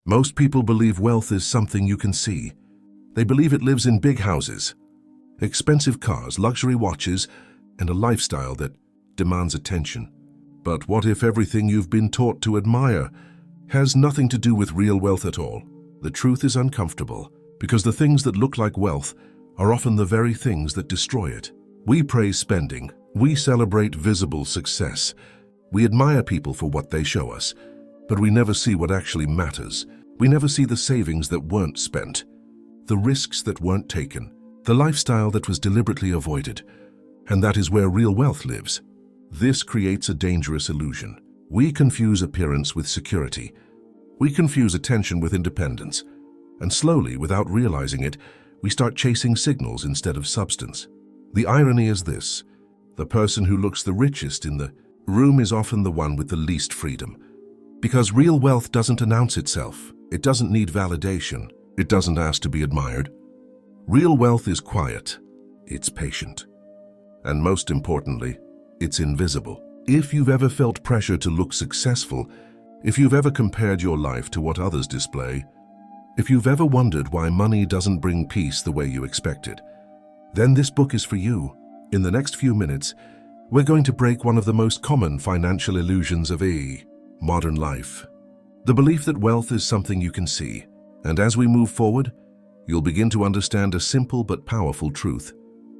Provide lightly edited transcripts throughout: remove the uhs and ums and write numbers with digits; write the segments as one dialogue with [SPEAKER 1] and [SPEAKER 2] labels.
[SPEAKER 1] Most people believe wealth is something you can see. They believe it lives in big houses, expensive cars, luxury watches, and a lifestyle that demands attention. But what if everything you've been taught to admire has nothing to do with real wealth at all? The truth is uncomfortable, because the things that look like wealth are often the very things that destroy it. We praise spending. We celebrate visible success. We admire people for what they show us, but we never see what actually matters. We never see the savings that weren't spent, the risks that weren't taken, the lifestyle that was deliberately avoided. And that is where real wealth lives. This creates a dangerous illusion. We confuse appearance with security. We confuse attention with independence. And slowly, without realizing it, we start chasing signals instead of substance. The irony is this: the person who looks the richest in the room is often the one with the least freedom. Because real wealth doesn't announce itself. It doesn't need validation. It doesn't ask to be admired. Real wealth is quiet. It's patient. And most importantly, it's invisible. If you've ever felt pressure to look successful, if you've ever compared your life to what others display, if you've ever wondered why money doesn't bring peace the way you expected, then this book is for you. In the next few minutes, we're going to break one of the most common financial illusions of modern life. The belief that wealth is something you can see. And as we move forward, you'll begin to understand a simple but powerful truth.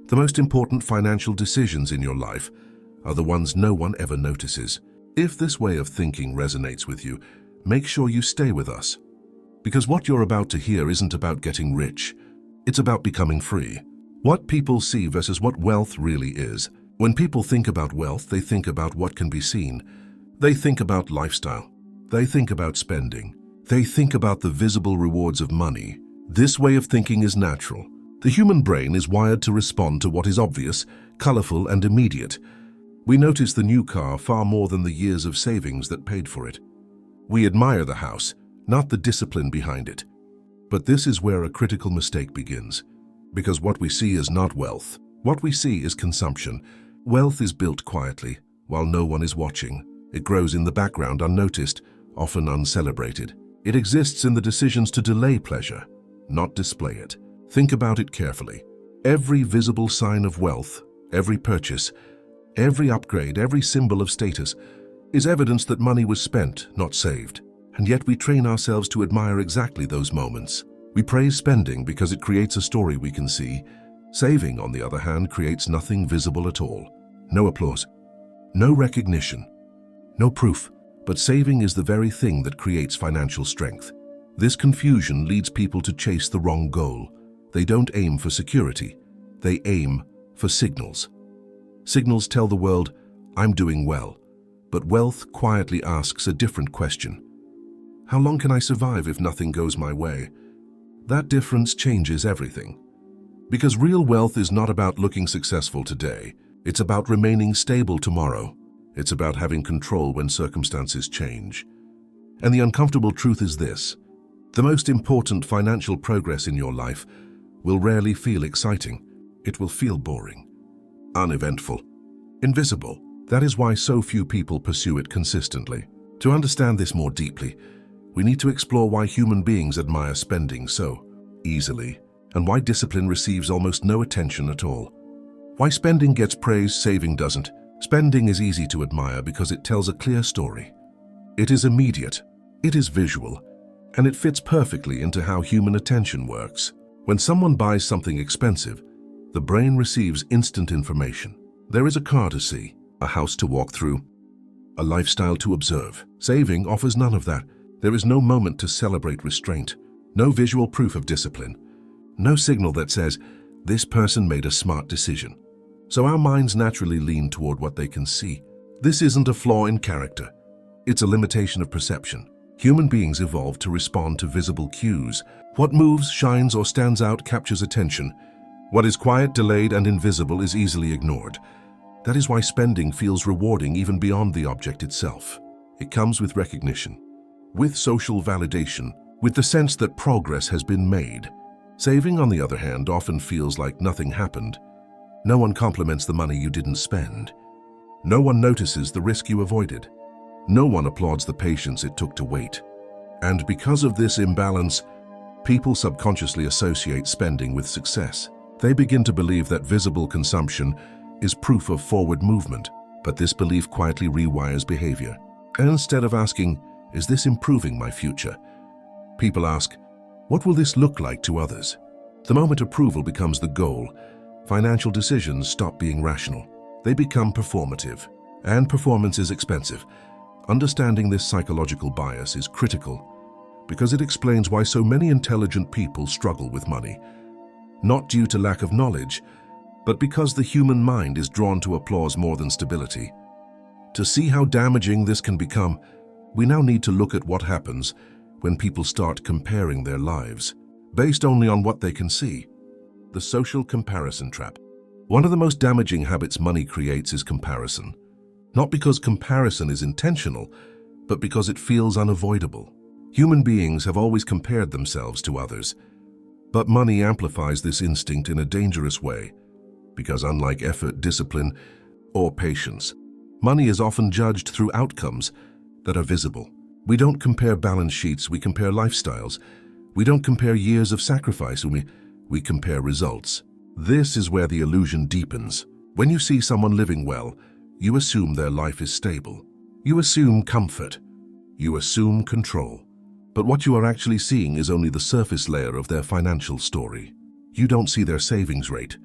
[SPEAKER 1] The most important financial decisions in your life are the ones no one ever notices. If this way of thinking resonates with you, make sure you stay with us. Because what you're about to hear isn't about getting rich. It's about becoming free. What people see versus what wealth really is. When people think about wealth, they think about what can be seen. They think about lifestyle. They think about spending. They think about the visible rewards of money. This way of thinking is natural. The human brain is wired to respond to what is obvious, colorful, and immediate. We notice the new car far more than the years of savings that paid for it. We admire the house, not the discipline behind it. But this is where a critical mistake begins. Because what we see is not wealth. What we see is consumption. Wealth is built quietly, while no one is watching. It grows in the background unnoticed, often uncelebrated. It exists in the decisions to delay pleasure, not display it. Think about it carefully. Every visible sign of wealth, every purchase, every upgrade, every symbol of status is evidence that money was spent, not saved. And yet we train ourselves to admire exactly those moments. We praise spending because it creates a story we can see. Saving, on the other hand, creates nothing visible at all. No applause, no recognition, no proof. But saving is the very thing that creates financial strength. This confusion leads people to chase the wrong goal. They don't aim for security. They aim for signals. Signals tell the world, I'm doing well. But wealth quietly asks a different question. How long can I survive if nothing goes my way? That difference changes everything. Because real wealth is not about looking successful today. It's about remaining stable tomorrow. It's about having control when circumstances change. And the uncomfortable truth is this: the most important financial progress in your life will rarely feel exciting. It will feel boring, uneventful, invisible. That is why so few people pursue it consistently. To understand this more deeply, we need to explore why human beings admire spending so easily, and why discipline receives almost no attention at all. Why spending gets praise, saving doesn't. Spending is easy to admire because it tells a clear story. It is immediate, it is visual, and it fits perfectly into how human attention works. When someone buys something expensive, the brain receives instant information. There is a car to see, a house to walk through, a lifestyle to observe. Saving offers none of that. There is no moment to celebrate restraint, no visual proof of discipline, no signal that says, this person made a smart decision. So our minds naturally lean toward what they can see. This isn't a flaw in character. It's a limitation of perception. Human beings evolved to respond to visible cues. What moves, shines, or stands out captures attention. What is quiet, delayed, and invisible is easily ignored. That is why spending feels rewarding even beyond the object itself. It comes with recognition, with social validation, with the sense that progress has been made. Saving, on the other hand, often feels like nothing happened. No one compliments the money you didn't spend. No one notices the risk you avoided. No one applauds the patience it took to wait. And because of this imbalance, people subconsciously associate spending with success. They begin to believe that visible consumption is proof of forward movement, but this belief quietly rewires behavior. And instead of asking, "Is this improving my future?" people ask, "What will this look like to others?" The moment approval becomes the goal, financial decisions stop being rational. They become performative, and performance is expensive. Understanding this psychological bias is critical because it explains why so many intelligent people struggle with money, not due to lack of knowledge, but because the human mind is drawn to applause more than stability. To see how damaging this can become, we now need to look at what happens when people start comparing their lives based only on what they can see. The social comparison trap. One of the most damaging habits money creates is comparison. Not because comparison is intentional, but because it feels unavoidable. Human beings have always compared themselves to others, but money amplifies this instinct in a dangerous way, because unlike effort, discipline, or patience, money is often judged through outcomes that are visible. We don't compare balance sheets, we compare lifestyles. We don't compare years of sacrifice, we compare results. This is where the illusion deepens. When you see someone living well, you assume their life is stable. You assume comfort. You assume control. But what you are actually seeing is only the surface layer of their financial story. You don't see their savings rate.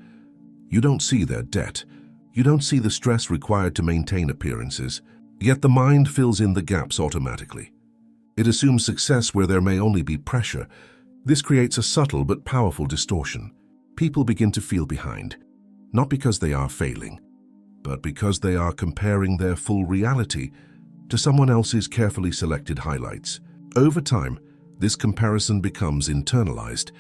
[SPEAKER 1] You don't see their debt. You don't see the stress required to maintain appearances. Yet the mind fills in the gaps automatically. It assumes success where there may only be pressure. This creates a subtle but powerful distortion. People begin to feel behind, not because they are failing, but because they are comparing their full reality to someone else's carefully selected highlights. Over time, this comparison becomes internalized.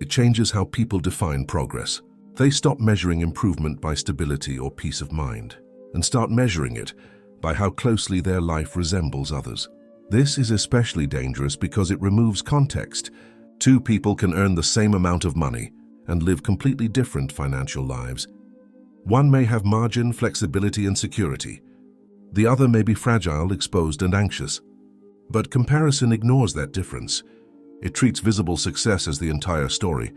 [SPEAKER 1] It changes how people define progress. They stop measuring improvement by stability or peace of mind, and start measuring it by how closely their life resembles others. This is especially dangerous because it removes context. Two people can earn the same amount of money and live completely different financial lives. One may have margin, flexibility, and security. The other may be fragile, exposed, and anxious. But comparison ignores that difference. It treats visible success as the entire story.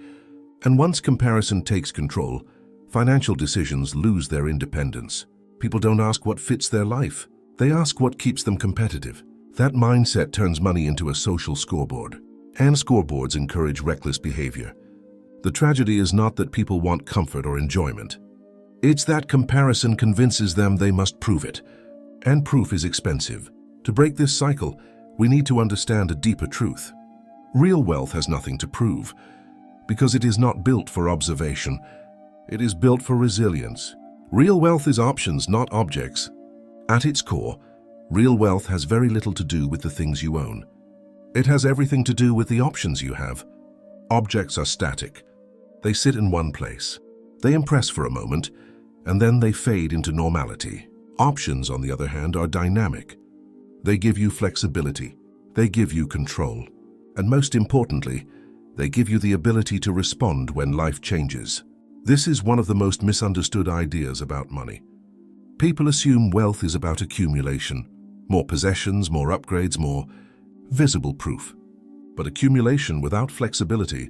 [SPEAKER 1] And once comparison takes control, financial decisions lose their independence. People don't ask what fits their life. They ask what keeps them competitive. That mindset turns money into a social scoreboard. And scoreboards encourage reckless behavior. The tragedy is not that people want comfort or enjoyment. It's that comparison convinces them they must prove it. And proof is expensive. To break this cycle, we need to understand a deeper truth. Real wealth has nothing to prove, because it is not built for observation. It is built for resilience. Real wealth is options, not objects. At its core, real wealth has very little to do with the things you own. It has everything to do with the options you have. Objects are static. They sit in one place. They impress for a moment, and then they fade into normality. Options, on the other hand, are dynamic. They give you flexibility. They give you control. And most importantly, they give you the ability to respond when life changes. This is one of the most misunderstood ideas about money. People assume wealth is about accumulation. More possessions, more upgrades, more visible proof. But accumulation without flexibility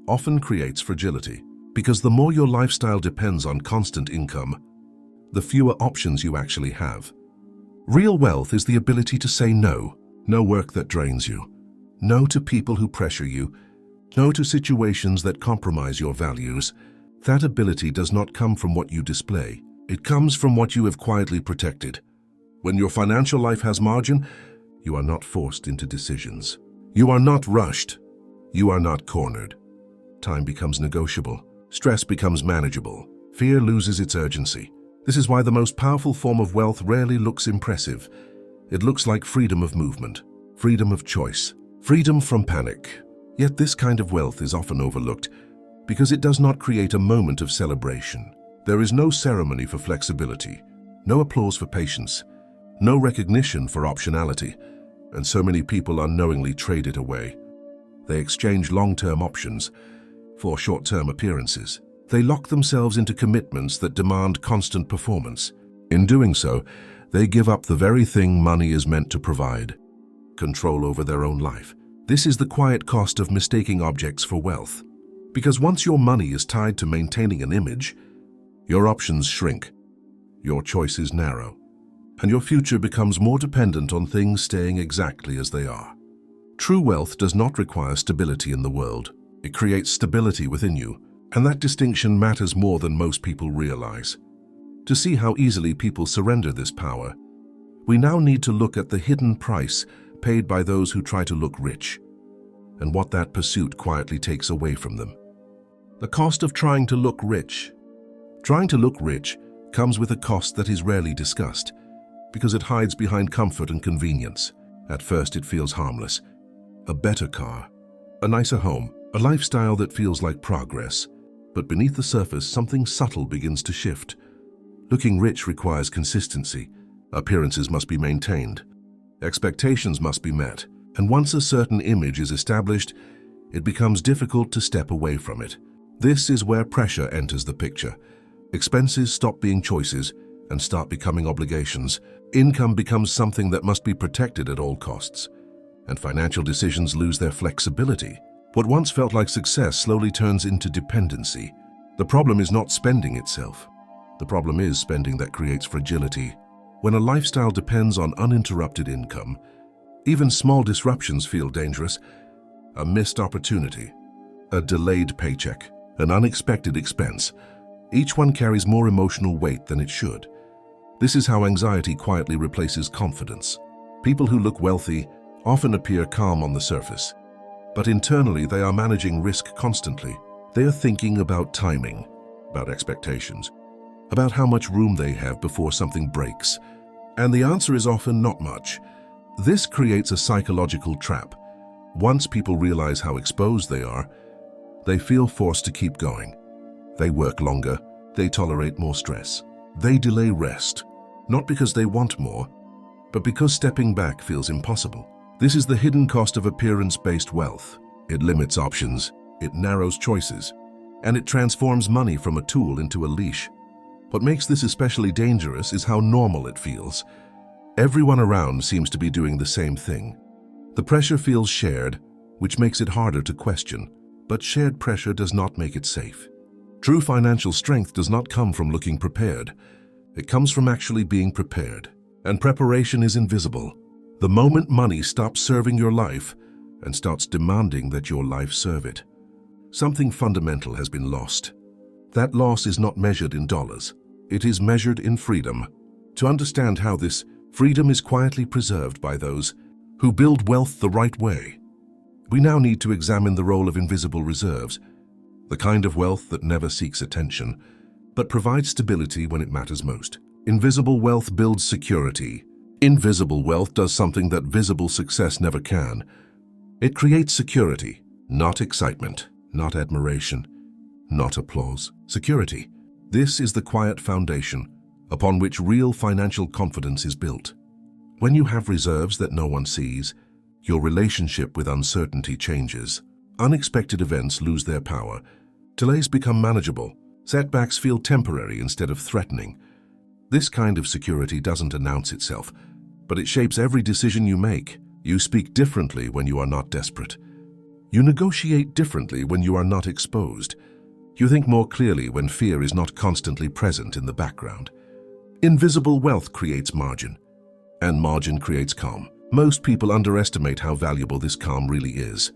[SPEAKER 1] often creates fragility, because the more your lifestyle depends on constant income, the fewer options you actually have. Real wealth is the ability to say no. No work that drains you. No to people who pressure you. No to situations that compromise your values. That ability does not come from what you display. It comes from what you have quietly protected. When your financial life has margin, you are not forced into decisions. You are not rushed. You are not cornered. Time becomes negotiable. Stress becomes manageable. Fear loses its urgency. This is why the most powerful form of wealth rarely looks impressive. It looks like freedom of movement, freedom of choice, freedom from panic. Yet this kind of wealth is often overlooked because it does not create a moment of celebration. There is no ceremony for flexibility, no applause for patience, no recognition for optionality, and so many people unknowingly trade it away. They exchange long-term options for short-term appearances. They lock themselves into commitments that demand constant performance. In doing so, they give up the very thing money is meant to provide: control over their own life. This is the quiet cost of mistaking objects for wealth. Because once your money is tied to maintaining an image, your options shrink, your choices narrow, and your future becomes more dependent on things staying exactly as they are. True wealth does not require stability in the world. It creates stability within you, and that distinction matters more than most people realize. To see how easily people surrender this power, we now need to look at the hidden price paid by those who try to look rich, and what that pursuit quietly takes away from them. The cost of trying to look rich. Trying to look rich comes with a cost that is rarely discussed, because it hides behind comfort and convenience. At first it feels harmless. A better car, a nicer home, a lifestyle that feels like progress. But beneath the surface, something subtle begins to shift. Looking rich requires consistency. Appearances must be maintained. Expectations must be met. And once a certain image is established, it becomes difficult to step away from it. This is where pressure enters the picture. Expenses stop being choices and start becoming obligations. Income becomes something that must be protected at all costs. And financial decisions lose their flexibility. What once felt like success slowly turns into dependency. The problem is not spending itself. The problem is spending that creates fragility. When a lifestyle depends on uninterrupted income, even small disruptions feel dangerous. A missed opportunity, a delayed paycheck, an unexpected expense. Each one carries more emotional weight than it should. This is how anxiety quietly replaces confidence. People who look wealthy often appear calm on the surface, but internally they are managing risk constantly. They are thinking about timing, about expectations, about how much room they have before something breaks. And the answer is often not much. This creates a psychological trap. Once people realize how exposed they are, they feel forced to keep going. They work longer, they tolerate more stress. They delay rest, not because they want more, but because stepping back feels impossible. This is the hidden cost of appearance-based wealth. It limits options, it narrows choices, and it transforms money from a tool into a leash. What makes this especially dangerous is how normal it feels. Everyone around seems to be doing the same thing. The pressure feels shared, which makes it harder to question, but shared pressure does not make it safe. True financial strength does not come from looking prepared. It comes from actually being prepared. And preparation is invisible. The moment money stops serving your life and starts demanding that your life serve it, something fundamental has been lost. That loss is not measured in dollars. It is measured in freedom. To understand how this freedom is quietly preserved by those who build wealth the right way, we now need to examine the role of invisible reserves, the kind of wealth that never seeks attention, but provides stability when it matters most. Invisible wealth builds security. Invisible wealth does something that visible success never can. It creates security, not excitement, not admiration, not applause. Security. This is the quiet foundation upon which real financial confidence is built. When you have reserves that no one sees, your relationship with uncertainty changes. Unexpected events lose their power. Delays become manageable. Setbacks feel temporary instead of threatening. This kind of security doesn't announce itself, but it shapes every decision you make. You speak differently when you are not desperate. You negotiate differently when you are not exposed. You think more clearly when fear is not constantly present in the background. Invisible wealth creates margin, and margin creates calm. Most people underestimate how valuable this calm really is.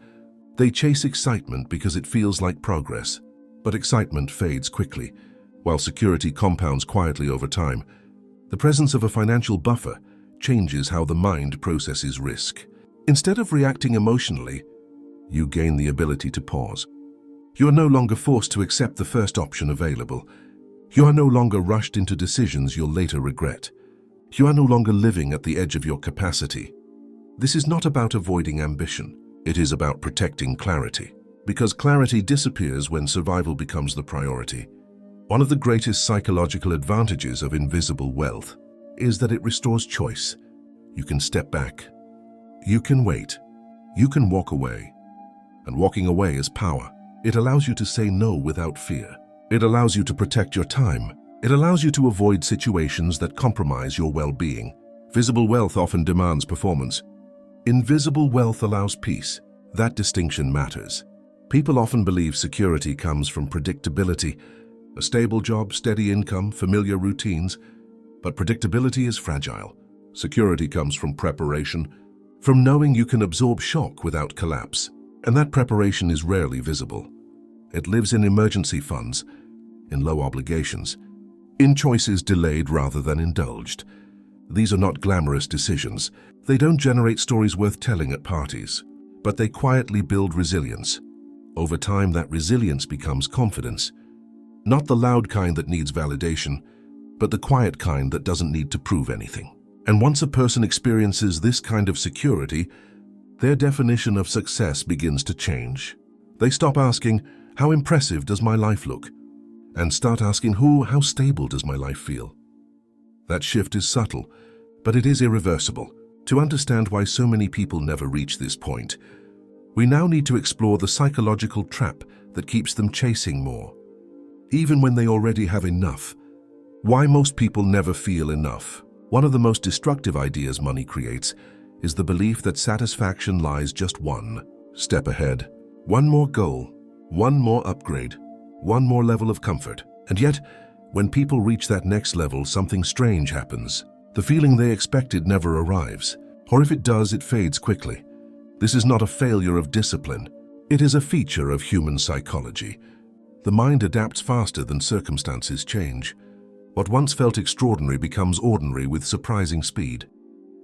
[SPEAKER 1] They chase excitement because it feels like progress, but excitement fades quickly, while security compounds quietly over time. The presence of a financial buffer changes how the mind processes risk. Instead of reacting emotionally, you gain the ability to pause. You are no longer forced to accept the first option available. You are no longer rushed into decisions you'll later regret. You are no longer living at the edge of your capacity. This is not about avoiding ambition. It is about protecting clarity, because clarity disappears when survival becomes the priority. One of the greatest psychological advantages of invisible wealth is that it restores choice. You can step back. You can wait. You can walk away. And walking away is power. It allows you to say no without fear. It allows you to protect your time. It allows you to avoid situations that compromise your well-being. Visible wealth often demands performance. Invisible wealth allows peace. That distinction matters. People often believe security comes from predictability, a stable job, steady income, familiar routines. But predictability is fragile. Security comes from preparation, from knowing you can absorb shock without collapse. And that preparation is rarely visible. It lives in emergency funds, in low obligations, in choices delayed rather than indulged. These are not glamorous decisions. They don't generate stories worth telling at parties, but they quietly build resilience. Over time, that resilience becomes confidence. Not the loud kind that needs validation, but the quiet kind that doesn't need to prove anything. And once a person experiences this kind of security, their definition of success begins to change. They stop asking, "How impressive does my life look?" and start asking, "How stable does my life feel?" That shift is subtle, but it is irreversible. To understand why so many people never reach this point, we now need to explore the psychological trap that keeps them chasing more, even when they already have enough. Why most people never feel enough. One of the most destructive ideas money creates is the belief that satisfaction lies just one step ahead. One more goal, one more upgrade, one more level of comfort. And yet, when people reach that next level, something strange happens. The feeling they expected never arrives, or if it does, it fades quickly. This is not a failure of discipline. It is a feature of human psychology. The mind adapts faster than circumstances change. What once felt extraordinary becomes ordinary with surprising speed.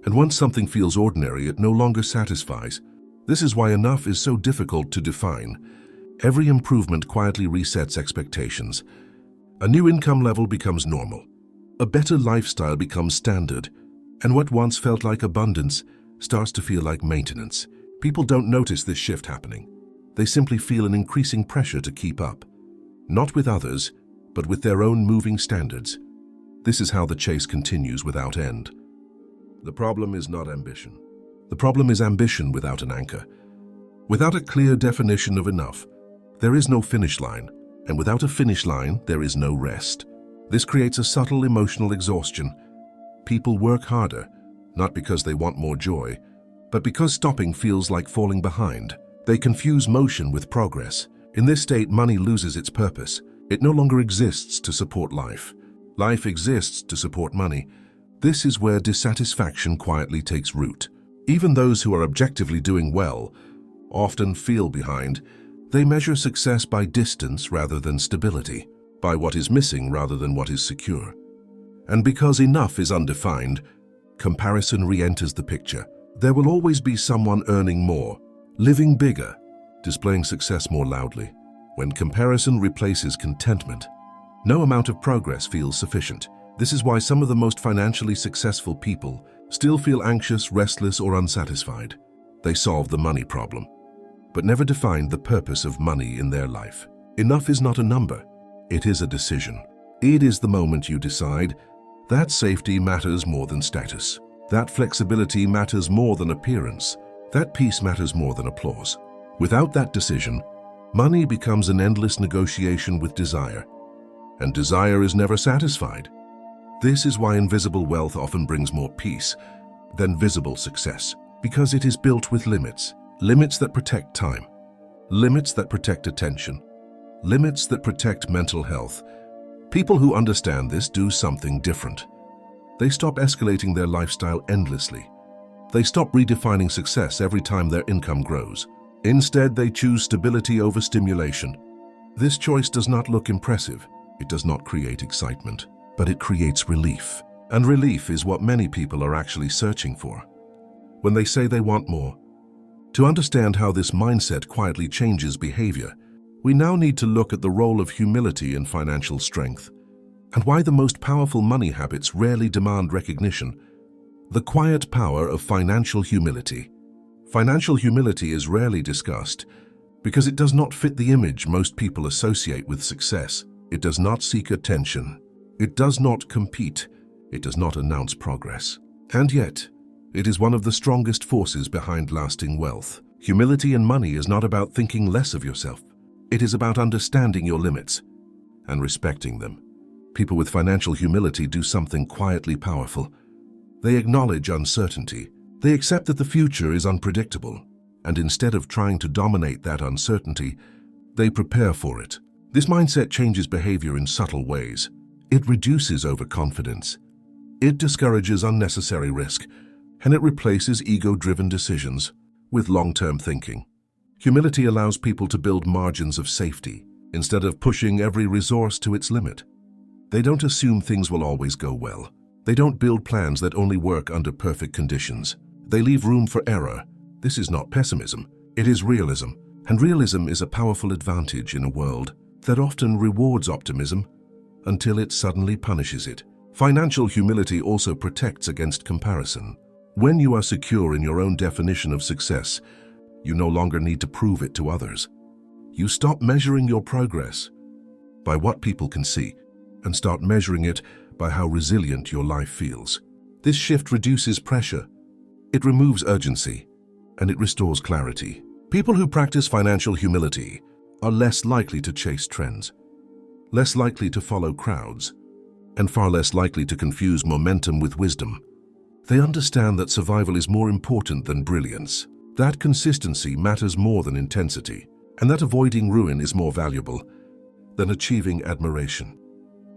[SPEAKER 1] And once something feels ordinary, it no longer satisfies. This is why enough is so difficult to define. Every improvement quietly resets expectations. A new income level becomes normal. A better lifestyle becomes standard. And what once felt like abundance starts to feel like maintenance. People don't notice this shift happening. They simply feel an increasing pressure to keep up. Not with others, but with their own moving standards. This is how the chase continues without end. The problem is not ambition. The problem is ambition without an anchor. Without a clear definition of enough, there is no finish line, and without a finish line, there is no rest. This creates a subtle emotional exhaustion. People work harder, not because they want more joy, but because stopping feels like falling behind. They confuse motion with progress. In this state, money loses its purpose. It no longer exists to support life. Life exists to support money. This is where dissatisfaction quietly takes root. Even those who are objectively doing well often feel behind. They measure success by distance rather than stability, by what is missing rather than what is secure. And because enough is undefined, comparison re-enters the picture. There will always be someone earning more, living bigger, displaying success more loudly. When comparison replaces contentment, no amount of progress feels sufficient. This is why some of the most financially successful people still feel anxious, restless, or unsatisfied. They solved the money problem, but never defined the purpose of money in their life. Enough is not a number. It is a decision. It is the moment you decide that safety matters more than status. That flexibility matters more than appearance. That peace matters more than applause. Without that decision, money becomes an endless negotiation with desire, and desire is never satisfied. This is why invisible wealth often brings more peace than visible success, because it is built with limits. Limits that protect time, limits that protect attention, limits that protect mental health. People who understand this do something different. They stop escalating their lifestyle endlessly. They stop redefining success every time their income grows. Instead, they choose stability over stimulation. This choice does not look impressive. It does not create excitement, but it creates relief. And relief is what many people are actually searching for when they say they want more. To understand how this mindset quietly changes behavior, we now need to look at the role of humility in financial strength, and why the most powerful money habits rarely demand recognition. The quiet power of financial humility. Financial humility is rarely discussed because it does not fit the image most people associate with success. It does not seek attention. It does not compete. It does not announce progress. And yet, it is one of the strongest forces behind lasting wealth. Humility in money is not about thinking less of yourself. It is about understanding your limits and respecting them. People with financial humility do something quietly powerful. They acknowledge uncertainty. They accept that the future is unpredictable. and instead of trying to dominate that uncertainty, they prepare for it. This mindset changes behavior in subtle ways. It reduces overconfidence. It discourages unnecessary risk, and it replaces ego-driven decisions with long-term thinking. Humility allows people to build margins of safety instead of pushing every resource to its limit. They don't assume things will always go well. They don't build plans that only work under perfect conditions. They leave room for error. This is not pessimism, it is realism. And realism is a powerful advantage in a world that often rewards optimism until it suddenly punishes it. Financial humility also protects against comparison. When you are secure in your own definition of success, you no longer need to prove it to others. You stop measuring your progress by what people can see and start measuring it by how resilient your life feels. This shift reduces pressure, it removes urgency, and it restores clarity. People who practice financial humility are less likely to chase trends, less likely to follow crowds, and far less likely to confuse momentum with wisdom. They understand that survival is more important than brilliance, that consistency matters more than intensity, and that avoiding ruin is more valuable than achieving admiration.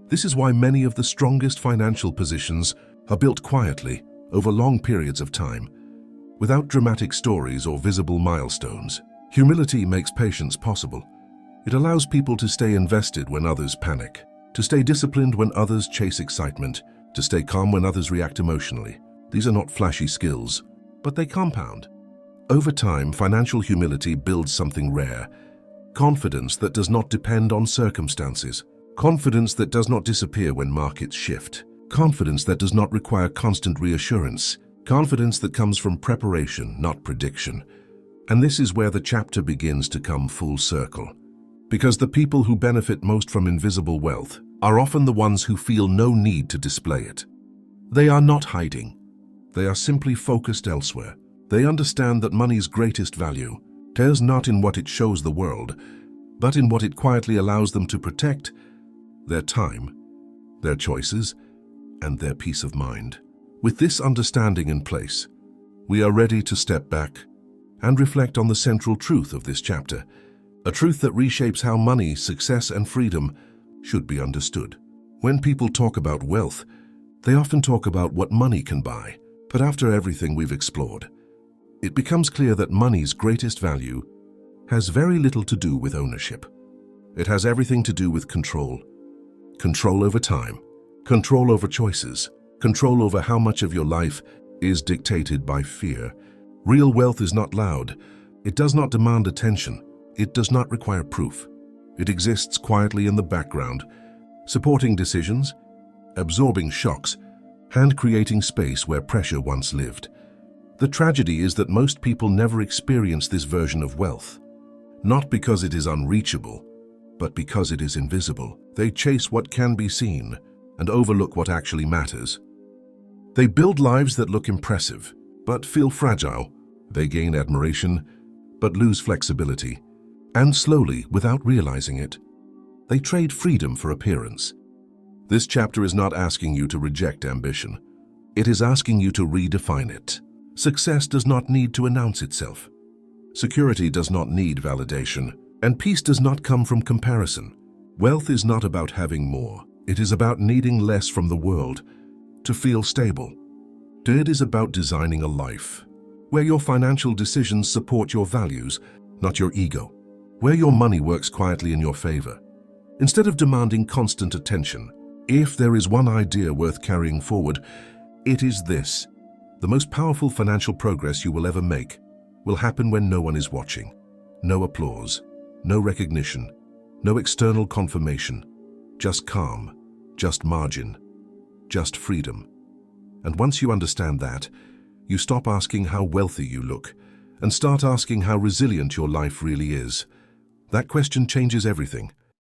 [SPEAKER 1] This is why many of the strongest financial positions are built quietly over long periods of time, without dramatic stories or visible milestones. Humility makes patience possible. It allows people to stay invested when others panic, to stay disciplined when others chase excitement, to stay calm when others react emotionally. These are not flashy skills, but they compound. Over time, financial humility builds something rare: confidence that does not depend on circumstances, confidence that does not disappear when markets shift, confidence that does not require constant reassurance, confidence that comes from preparation, not prediction. And this is where the chapter begins to come full circle. Because the people who benefit most from invisible wealth are often the ones who feel no need to display it. They are not hiding. They are simply focused elsewhere. They understand that money's greatest value lies not in what it shows the world, but in what it quietly allows them to protect: their time, their choices, and their peace of mind. With this understanding in place, we are ready to step back and reflect on the central truth of this chapter, a truth that reshapes how money, success, and freedom should be understood. When people talk about wealth, they often talk about what money can buy. But after everything we've explored, it becomes clear that money's greatest value has very little to do with ownership. It has everything to do with control. Control over time, control over choices, control over how much of your life is dictated by fear. Real wealth is not loud. It does not demand attention. It does not require proof. It exists quietly in the background, supporting decisions, absorbing shocks, and creating space where pressure once lived. The tragedy is that most people never experience this version of wealth, not because it is unreachable, but because it is invisible. They chase what can be seen and overlook what actually matters. They build lives that look impressive, but feel fragile. They gain admiration, but lose flexibility. And slowly, without realizing it, they trade freedom for appearance. This chapter is not asking you to reject ambition. It is asking you to redefine it. Success does not need to announce itself. Security does not need validation. And peace does not come from comparison. Wealth is not about having more. It is about needing less from the world to feel stable. It is about designing a life where your financial decisions support your values, not your ego. Where your money works quietly in your favor. Instead of demanding constant attention, if there is one idea worth carrying forward, it is this: the most powerful financial progress you will ever make will happen when no one is watching. No applause, no recognition, no external confirmation. Just calm, just margin, just freedom. And once you understand that, you stop asking how wealthy you look and start asking how resilient your life really is. That question changes everything.